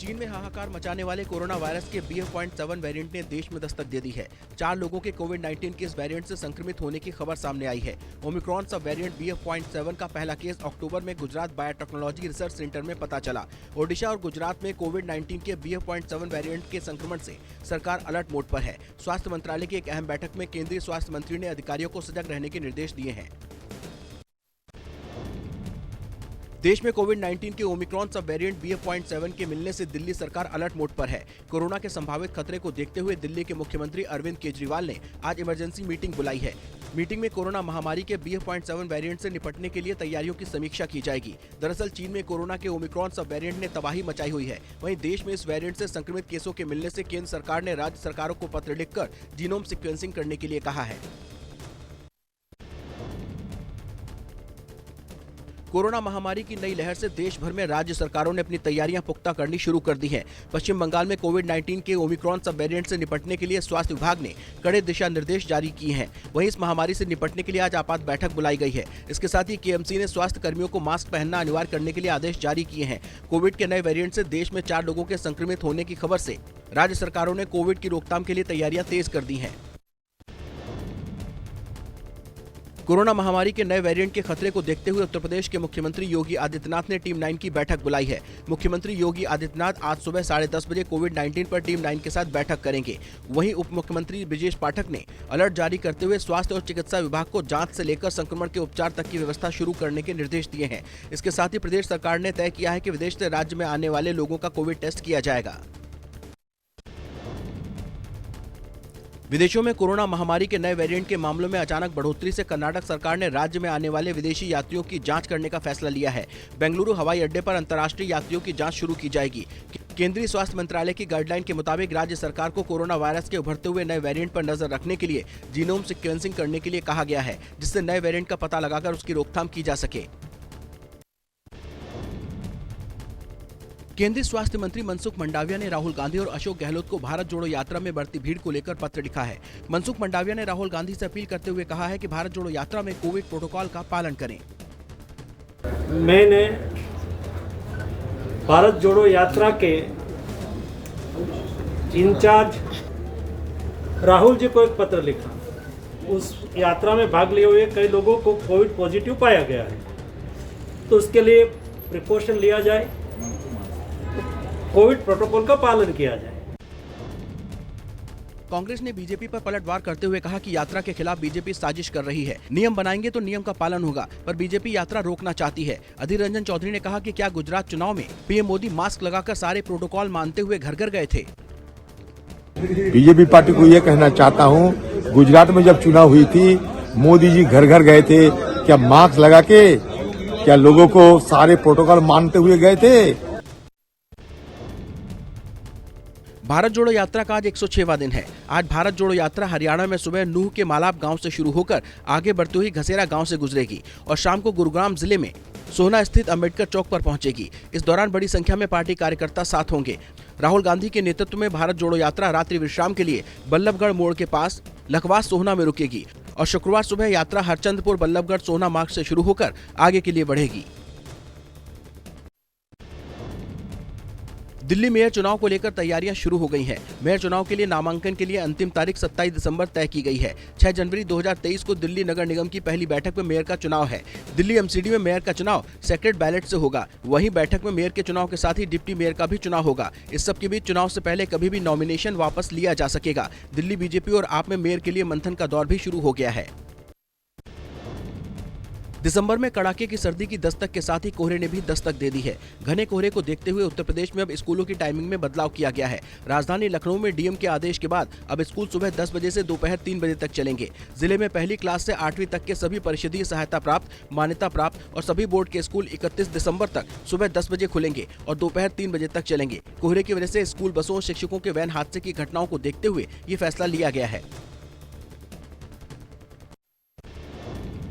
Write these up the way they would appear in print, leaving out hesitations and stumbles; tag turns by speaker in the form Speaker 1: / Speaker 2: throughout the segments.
Speaker 1: चीन में हाहाकार मचाने वाले कोरोना वायरस के BF.7 वेरिएंट ने देश में दस्तक दे दी है। 4 लोगों के कोविड-19 के इस वेरिएंट से संक्रमित होने की खबर सामने आई है। ओमिक्रॉन सब वेरिएंट BF.7 का पहला केस अक्टूबर में गुजरात बायोटेक्नोलॉजी रिसर्च सेंटर में पता चला। ओडिशा और गुजरात में कोविड-19 के BF.7 वेरिएंट के संक्रमण से सरकार अलर्ट मोड पर है। स्वास्थ्य मंत्रालय की एक अहम बैठक में केंद्रीय स्वास्थ्य मंत्री ने अधिकारियों को सजग रहने के निर्देश दिए हैं। देश में कोविड-19 के ओमिक्रॉन सब वेरिएंट BF.7 के मिलने से दिल्ली सरकार अलर्ट मोड पर है। कोरोना के संभावित खतरे को देखते हुए दिल्ली के मुख्यमंत्री अरविंद केजरीवाल ने आज इमरजेंसी मीटिंग बुलाई है। मीटिंग में कोरोना महामारी के BF.7 वेरिएंट से निपटने के लिए तैयारियों की समीक्षा की जाएगी। दरअसल चीन में कोरोना के ओमिक्रॉन सब वेरिएंट ने तबाही मचाई हुई है। वहीं देश में इस वेरिएंट से संक्रमित केसों के मिलने से केंद्र सरकार ने राज्य सरकारों को पत्र लिखकर जीनोम सीक्वेंसिंग करने के लिए कहा है। कोरोना महामारी की नई लहर से देश भर में राज्य सरकारों ने अपनी तैयारियां पुख्ता करनी शुरू कर दी हैं। पश्चिम बंगाल में कोविड-19 के ओमिक्रॉन सब वेरिएंट से निपटने के लिए स्वास्थ्य विभाग ने कड़े दिशा निर्देश जारी किए हैं। वहीं इस महामारी से निपटने के लिए आज आपात बैठक बुलाई गई है। इसके साथ ही KMC ने स्वास्थ्य कर्मियों को मास्क पहनना अनिवार्य करने के लिए आदेश जारी किए हैं। कोविड के नए वेरिएंट से देश में 4 लोगों के संक्रमित होने की खबर से राज्य सरकारों ने कोविड की रोकथाम के लिए तैयारियां तेज कर दी हैं। कोरोना महामारी के नए वेरिएंट के खतरे को देखते हुए उत्तर प्रदेश के मुख्यमंत्री योगी आदित्यनाथ ने टीम 9 की बैठक बुलाई है। मुख्यमंत्री योगी आदित्यनाथ आज सुबह 10:30 बजे कोविड-19 पर टीम 9 के साथ बैठक करेंगे। वहीं उप मुख्यमंत्री ब्रिजेश पाठक ने अलर्ट जारी करते हुए स्वास्थ्य और चिकित्सा विभाग को जांच से लेकर संक्रमण के उपचार तक की व्यवस्था शुरू करने के निर्देश दिए हैं। इसके साथ ही प्रदेश सरकार ने तय किया है कि विदेश से राज्य में आने वाले लोगों का कोविड टेस्ट किया जाएगा। विदेशों में कोरोना महामारी के नए वेरिएंट के मामलों में अचानक बढ़ोतरी से कर्नाटक सरकार ने राज्य में आने वाले विदेशी यात्रियों की जांच करने का फैसला लिया है। बेंगलुरु हवाई अड्डे पर अंतर्राष्ट्रीय यात्रियों की जांच शुरू की जाएगी। केंद्रीय स्वास्थ्य मंत्रालय की गाइडलाइन के मुताबिक राज्य सरकार को कोरोना वायरस के उभरते हुए नए वेरिएंट पर नजर रखने के लिए जीनोम सीक्वेंसिंग करने के लिए कहा गया है, जिससे नए वेरिएंट का पता लगाकर उसकी रोकथाम की जा सके। केंद्रीय स्वास्थ्य मंत्री मनसुख मंडाविया ने राहुल गांधी और अशोक गहलोत को भारत जोड़ो यात्रा में बढ़ती भीड़ को लेकर पत्र लिखा है। मनसुख मंडाविया ने राहुल गांधी से अपील करते हुए कहा है कि भारत जोड़ो यात्रा में कोविड प्रोटोकॉल का पालन करें।
Speaker 2: मैंने भारत जोड़ो यात्रा के इंचार्ज राहुल जी को एक पत्र लिखा। उस यात्रा में भाग लिए हुए कई लोगों को कोविड पॉजिटिव पाया गया है, तो उसके लिए प्रिकॉशन लिया जाए, कोविड प्रोटोकॉल का पालन किया जाए।
Speaker 1: कांग्रेस ने बीजेपी पर पलटवार करते हुए कहा कि यात्रा के खिलाफ बीजेपी साजिश कर रही है। नियम बनाएंगे तो नियम का पालन होगा, पर बीजेपी यात्रा रोकना चाहती है। अधीर रंजन चौधरी ने कहा कि क्या गुजरात चुनाव में पीएम मोदी मास्क लगाकर सारे प्रोटोकॉल मानते हुए घर घर गए थे।
Speaker 3: बीजेपी पार्टी को ये कहना चाहता हूँ, गुजरात में जब चुनाव हुई थी मोदी जी घर घर गए थे, क्या मास्क लगा के क्या लोगों को सारे प्रोटोकॉल मानते हुए गए थे?
Speaker 1: भारत जोड़ो यात्रा का आज 106वां दिन है। आज भारत जोड़ो यात्रा हरियाणा में सुबह नूह के मालाब गांव से शुरू होकर आगे बढ़ती हुई घसेरा गांव से गुजरेगी और शाम को गुरुग्राम जिले में सोहना स्थित अंबेडकर चौक पर पहुंचेगी। इस दौरान बड़ी संख्या में पार्टी कार्यकर्ता साथ होंगे। राहुल गांधी के नेतृत्व में भारत जोड़ो यात्रा रात्रि विश्राम के लिए बल्लभगढ़ मोड़ के पास लखवास सोहना में रुकेगी और शुक्रवार सुबह यात्रा हरचंदपुर बल्लभगढ़ सोहना मार्ग से शुरू होकर आगे के लिए बढ़ेगी। दिल्ली मेयर चुनाव को लेकर तैयारियां शुरू हो गई हैं। मेयर चुनाव के लिए नामांकन के लिए अंतिम तारीख 27 दिसंबर तय की गई है। 6 जनवरी 2023 को दिल्ली नगर निगम की पहली बैठक में मेयर का चुनाव है। दिल्ली MCD में मेयर का चुनाव सेक्रेट बैलेट से होगा। वहीं बैठक में मेयर के चुनाव के साथ ही डिप्टी मेयर का भी चुनाव होगा। इस सब के बीच चुनाव से पहले कभी भी नॉमिनेशन वापस लिया जा सकेगा। दिल्ली बीजेपी और आप में मेयर के लिए मंथन का दौर भी शुरू हो गया है। दिसंबर में कड़ाके की सर्दी की दस्तक के साथ ही कोहरे ने भी दस्तक दे दी है। घने कोहरे को देखते हुए उत्तर प्रदेश में अब स्कूलों की टाइमिंग में बदलाव किया गया है। राजधानी लखनऊ में डीएम के आदेश के बाद अब स्कूल सुबह 10 बजे से दोपहर 3 बजे तक चलेंगे। जिले में पहली क्लास से 8वीं तक के सभी परिषदीय सहायता प्राप्त, मान्यता प्राप्त और सभी बोर्ड के स्कूल 31 दिसंबर तक सुबह 10 बजे खुलेंगे और दोपहर 3 बजे तक चलेंगे। कोहरे की वजह से स्कूल बसों और शिक्षकों के वैन हादसे की घटनाओं को देखते हुए ये फैसला लिया गया है।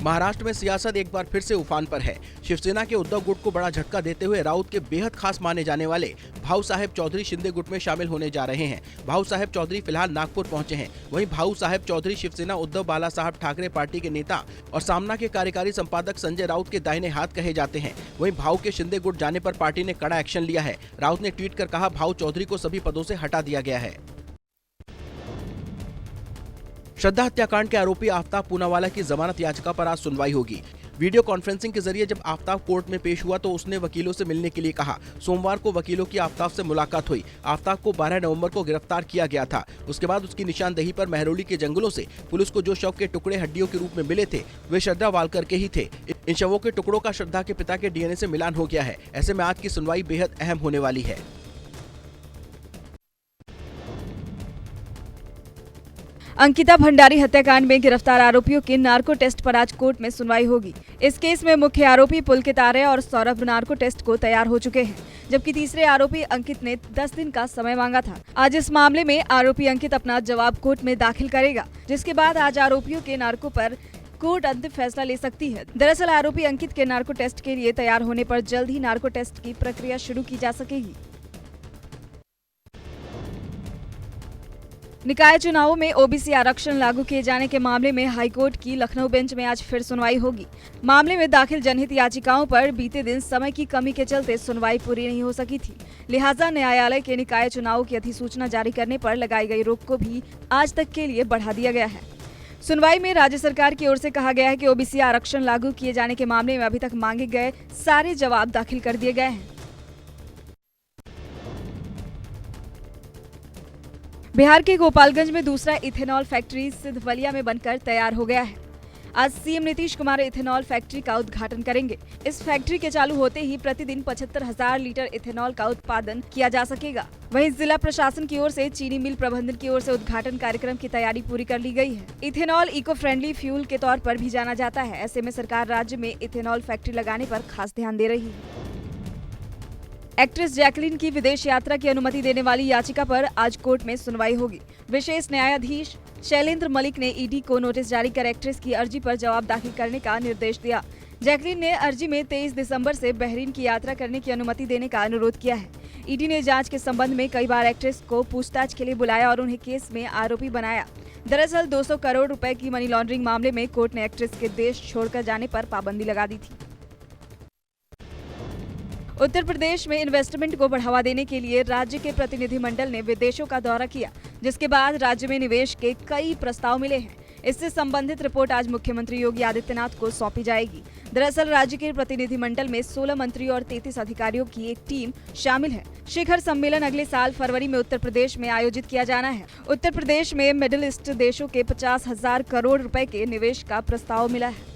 Speaker 1: महाराष्ट्र में सियासत एक बार फिर से उफान पर है। शिवसेना के उद्धव गुट को बड़ा झटका देते हुए राउत के बेहद खास माने जाने वाले भाऊ साहेब चौधरी शिंदे गुट में शामिल होने जा रहे हैं। भाऊ साहेब चौधरी फिलहाल नागपुर पहुंचे हैं। वहीं भाऊ साहेब चौधरी शिवसेना उद्धव बाला साहब ठाकरे पार्टी के नेता और सामना के कार्यकारी संपादक संजय राउत के दाहिने हाथ कहे जाते हैं। वहीं भाऊ के शिंदे गुट जाने पर पार्टी ने कड़ा एक्शन लिया है। राउत ने ट्वीट कर कहा, भाऊ चौधरी को सभी पदों से हटा दिया गया है। श्रद्धा हत्याकांड के आरोपी आफ्ताब पूनावाला की जमानत याचिका पर आज सुनवाई होगी। वीडियो कॉन्फ्रेंसिंग के जरिए जब आफ्ताब कोर्ट में पेश हुआ तो उसने वकीलों से मिलने के लिए कहा। सोमवार को वकीलों की आफ्ताब से मुलाकात हुई। आफ्ताब को 12 नवंबर को गिरफ्तार किया गया था। उसके बाद उसकी निशानदेही पर महरौली के जंगलों से पुलिस को जो शव के टुकड़े हड्डियों के रूप में मिले थे वे श्रद्धा वालकर के ही थे। इन शवों के टुकड़ों का श्रद्धा के पिता के डीएनए से मिलान हो गया है। ऐसे में आज की सुनवाई बेहद अहम होने वाली है।
Speaker 4: अंकिता भंडारी हत्याकांड में गिरफ्तार आरोपियों के नार्को टेस्ट पर आज कोर्ट में सुनवाई होगी। इस केस में मुख्य आरोपी पुलकित आर्य और सौरभ नार्को टेस्ट को तैयार हो चुके हैं, जबकि तीसरे आरोपी अंकित ने 10 दिन का समय मांगा था। आज इस मामले में आरोपी अंकित अपना जवाब कोर्ट में दाखिल करेगा, जिसके बाद आज आरोपियों के नार्को पर कोर्ट अंतिम फैसला ले सकती है। दरअसल आरोपी अंकित के नार्को टेस्ट के लिए तैयार होने पर जल्द ही नार्को टेस्ट की प्रक्रिया शुरू की जा सकेगी। निकाय चुनावों में ओबीसी आरक्षण लागू किए जाने के मामले में हाईकोर्ट की लखनऊ बेंच में आज फिर सुनवाई होगी। मामले में दाखिल जनहित याचिकाओं पर बीते दिन समय की कमी के चलते सुनवाई पूरी नहीं हो सकी थी। लिहाजा न्यायालय के निकाय चुनावों की अधिसूचना जारी करने पर लगाई गई रोक को भी आज तक के लिए बढ़ा दिया गया है। सुनवाई में राज्य सरकार की ओर से कहा गया है कि ओबीसी आरक्षण लागू किए जाने के मामले में अभी तक मांगे गए सारे जवाब दाखिल कर दिए गए हैं। बिहार के गोपालगंज में दूसरा इथेनॉल फैक्ट्री सिद्धवलिया में बनकर तैयार हो गया है। आज CM Nitish Kumar ethanol factory का उद्घाटन करेंगे। इस फैक्ट्री के चालू होते ही प्रतिदिन 75,000 लीटर इथेनॉल का उत्पादन किया जा सकेगा। वहीं जिला प्रशासन की ओर से चीनी मिल प्रबंधन की ओर से उद्घाटन कार्यक्रम की तैयारी पूरी कर ली गई है। इथेनॉल इको फ्रेंडली फ्यूल के तौर पर भी जाना जाता है। ऐसे में सरकार राज्य में इथेनॉल फैक्ट्री लगाने पर खास ध्यान दे रही है। एक्ट्रेस जैकलीन की विदेश यात्रा की अनुमति देने वाली याचिका पर आज कोर्ट में सुनवाई होगी। विशेष न्यायाधीश शैलेंद्र मलिक ने ईडी को नोटिस जारी कर एक्ट्रेस की अर्जी पर जवाब दाखिल करने का निर्देश दिया। जैकलीन ने अर्जी में 23 दिसंबर से बहरीन की यात्रा करने की अनुमति देने का अनुरोध किया है। ईडी ने जांच के संबंध में कई बार एक्ट्रेस को पूछताछ के लिए बुलाया और उन्हें केस में आरोपी बनाया। दरअसल 200 करोड़ रुपए की मनी लॉन्ड्रिंग मामले में कोर्ट ने एक्ट्रेस के देश छोड़कर जाने पर पाबंदी लगा दी थी। उत्तर प्रदेश में इन्वेस्टमेंट को बढ़ावा देने के लिए राज्य के प्रतिनिधिमंडल ने विदेशों का दौरा किया, जिसके बाद राज्य में निवेश के कई प्रस्ताव मिले हैं। इससे संबंधित रिपोर्ट आज मुख्यमंत्री योगी आदित्यनाथ को सौंपी जाएगी। दरअसल राज्य के प्रतिनिधिमंडल में 16 मंत्री और 33 अधिकारियों की एक टीम शामिल है। शिखर सम्मेलन अगले साल फरवरी में उत्तर प्रदेश में आयोजित किया जाना है। उत्तर प्रदेश में मिडिल ईस्ट देशों के 50,000 करोड़ रुपए के निवेश का प्रस्ताव मिला है।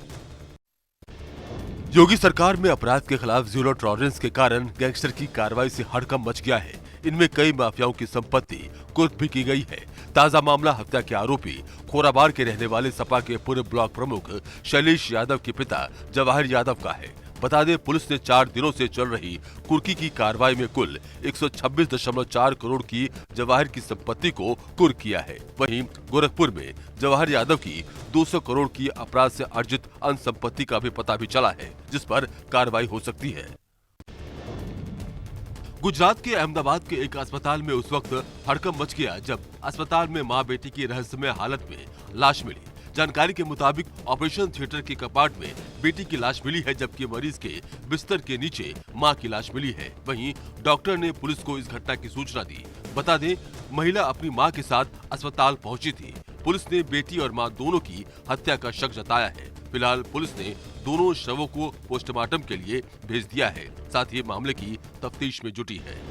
Speaker 5: योगी सरकार में अपराध के खिलाफ जीरो टॉलरेंस के कारण गैंगस्टर की कार्रवाई से हड़कंप मच गया है। इनमें कई माफियाओं की संपत्ति कुर्क भी की गई है। ताजा मामला हत्या के आरोपी खोराबार के रहने वाले सपा के पूर्व ब्लॉक प्रमुख शैलेश यादव के पिता जवाहर यादव का है। बता दें, पुलिस ने 4 दिनों से चल रही कुर्की की कार्रवाई में कुल 126.4 करोड़ की जवाहर की संपत्ति को कुर्क किया है। वहीं गोरखपुर में जवाहर यादव की 200 करोड़ की अपराध से अर्जित अन्य संपत्ति का भी पता भी चला है, जिस पर कार्रवाई हो सकती है। गुजरात के अहमदाबाद के एक अस्पताल में उस वक्त हड़कंप मच गया जब अस्पताल में मां बेटी की रहस्यमय हालत में लाश मिली। जानकारी के मुताबिक ऑपरेशन थिएटर के कपाट में बेटी की लाश मिली है, जबकि मरीज के बिस्तर के नीचे मां की लाश मिली है। वहीं डॉक्टर ने पुलिस को इस घटना की सूचना दी। बता दें, महिला अपनी मां के साथ अस्पताल पहुंची थी। पुलिस ने बेटी और मां दोनों की हत्या का शक जताया है। फिलहाल पुलिस ने दोनों शवों को पोस्टमार्टम के लिए भेज दिया है। साथ ही मामले की तफ्तीश में जुटी है।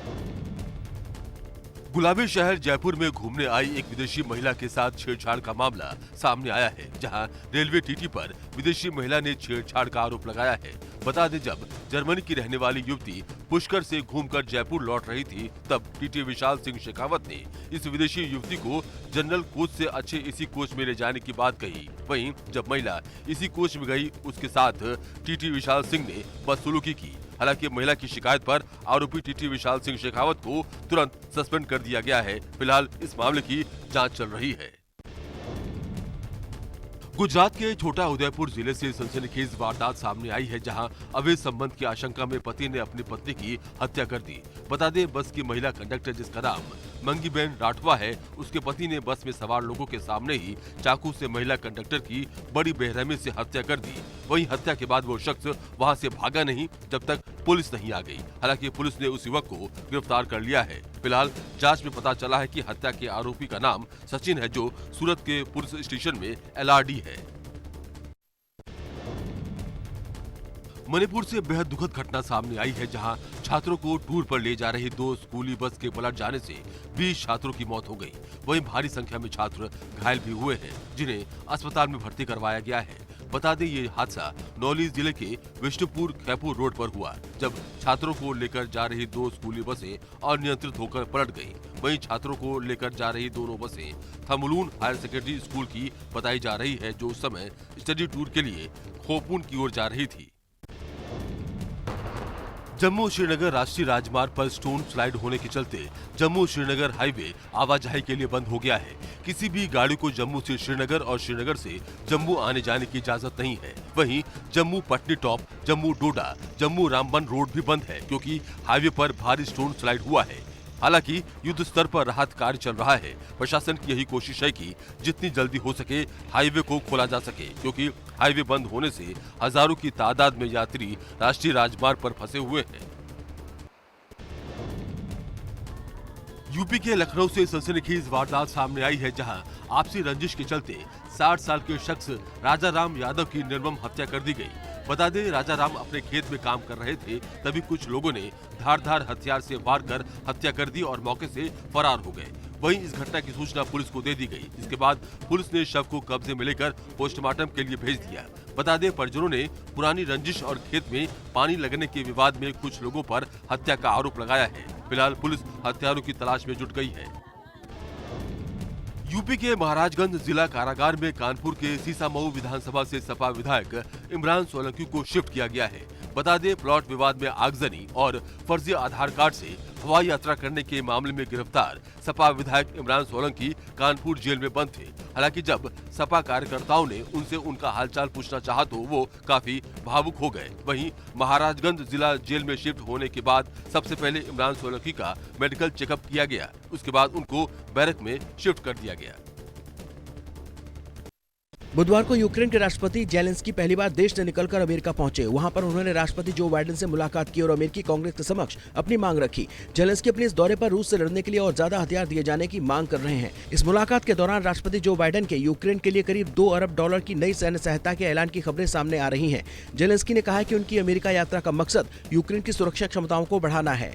Speaker 5: गुलाबी शहर जयपुर में घूमने आई एक विदेशी महिला के साथ छेड़छाड़ का मामला सामने आया है, जहां रेलवे टीटी पर विदेशी महिला ने छेड़छाड़ का आरोप लगाया है। बता दें, जब जर्मनी की रहने वाली युवती पुष्कर से घूमकर जयपुर लौट रही थी, तब टीटी विशाल सिंह शेखावत ने इस विदेशी युवती को जनरल कोच से अच्छे इसी कोच में ले जाने की बात कही। वहीं जब महिला इसी कोच में गई, उसके साथ टीटी विशाल सिंह ने बदसलूकी की। हालांकि महिला की शिकायत पर आरोपी टीटी विशाल सिंह शेखावत को तुरंत सस्पेंड कर दिया गया है। फिलहाल इस मामले की जांच चल रही है। गुजरात के छोटा उदयपुर जिले से सनसनीखेज वारदात सामने आई है, जहां अवैध संबंध की आशंका में पति ने अपनी पत्नी की हत्या कर दी। बता दें, बस की महिला कंडक्टर, जिसका नाम मंगीबेन राठवा है, उसके पति ने बस में सवार लोगों के सामने ही चाकू से महिला कंडक्टर की बड़ी बेरहमी से हत्या कर दी। वहीं हत्या के बाद वो शख्स वहां से भागा नहीं जब तक पुलिस नहीं आ गई। हालांकि पुलिस ने उस युवक को गिरफ्तार कर लिया है। फिलहाल जांच में पता चला है कि हत्या के आरोपी का नाम सचिन है, जो सूरत के पुलिस स्टेशन में LRD है। मणिपुर से बेहद दुखद घटना सामने आई है, जहां छात्रों को टूर पर ले जा रही 2 स्कूली बस के पलट जाने से 20 छात्रों की मौत हो गई। वहीं भारी संख्या में छात्र घायल भी हुए हैं, जिन्हें अस्पताल में भर्ती करवाया गया है। बता दें, ये हादसा नौली जिले के विष्णुपुर खैपुर रोड पर हुआ, जब छात्रों को लेकर जा रही 2 स्कूली बसें अनियंत्रित होकर पलट गईं। वहीं छात्रों को लेकर जा रही दोनों बसें थमुलून हायर सेकेंडरी स्कूल की बताई जा रही है, जो उस समय स्टडी टूर के लिए खोपून की ओर जा रही थी। जम्मू श्रीनगर राष्ट्रीय राजमार्ग पर स्टोन स्लाइड होने के चलते जम्मू श्रीनगर हाईवे आवाजाही के लिए बंद हो गया है। किसी भी गाड़ी को जम्मू से श्रीनगर और श्रीनगर से जम्मू आने जाने की इजाजत नहीं है। वहीं जम्मू पटनी टॉप, जम्मू डोडा, जम्मू रामबन रोड भी बंद है, क्योंकि हाईवे पर भारी स्टोन स्लाइड हुआ है। हालांकि युद्ध स्तर पर राहत कार्य चल रहा है। प्रशासन की यही कोशिश है कि जितनी जल्दी हो सके हाईवे को खोला जा सके, क्योंकि हाईवे बंद होने से हजारों की तादाद में यात्री राष्ट्रीय राजमार्ग पर फंसे हुए हैं। यूपी के लखनऊ से सनसनीखेज वारदात सामने आई है, जहां आपसी रंजिश के चलते 60 साल के शख्स राजा राम यादव की निर्मम हत्या कर दी गई। बता दें, राजा राम अपने खेत में काम कर रहे थे, तभी कुछ लोगों ने धारदार हथियार से वार कर हत्या कर दी और मौके से फरार हो गए। वहीं इस घटना की सूचना पुलिस को दे दी गई। इसके बाद पुलिस ने शव को कब्जे में लेकर पोस्टमार्टम के लिए भेज दिया। बता दें, परिजनों ने पुरानी रंजिश और खेत में पानी लगने के विवाद में कुछ लोगों पर हत्या का आरोप लगाया है। फिलहाल पुलिस हत्यारों की तलाश में जुट गई है। यूपी के महाराजगंज जिला कारागार में कानपुर के सीसामऊ विधानसभा से सपा विधायक इमरान सोलंकी को शिफ्ट किया गया है। बता दें, प्लॉट विवाद में आगजनी और फर्जी आधार कार्ड से हवाई यात्रा करने के मामले में गिरफ्तार सपा विधायक इमरान सोलंकी कानपुर जेल में बंद थे। हालांकि जब सपा कार्यकर्ताओं ने उनसे उनका हालचाल पूछना चाहा तो वो काफी भावुक हो गए। वहीं महाराजगंज जिला जेल में शिफ्ट होने के बाद सबसे पहले इमरान सोलंकी का मेडिकल चेकअप किया गया। उसके बाद उनको बैरक में शिफ्ट कर दिया गया।
Speaker 1: बुधवार को यूक्रेन के राष्ट्रपति जेलेंस्की पहली बार देश से निकलकर अमेरिका पहुंचे। वहां पर उन्होंने राष्ट्रपति जो बाइडेन से मुलाकात की और अमेरिकी कांग्रेस के समक्ष अपनी मांग रखी। जेलेंस्की अपने इस दौरे पर रूस से लड़ने के लिए और ज्यादा हथियार दिए जाने की मांग कर रहे हैं। इस मुलाकात के दौरान राष्ट्रपति जो बाइडेन के यूक्रेन के लिए करीब $2 अरब की नई सैन्य सहायता के ऐलान की खबरें सामने आ रही है। जेलेंस्की ने कहा कि उनकी अमेरिका यात्रा का मकसद यूक्रेन की सुरक्षा क्षमताओं को बढ़ाना है।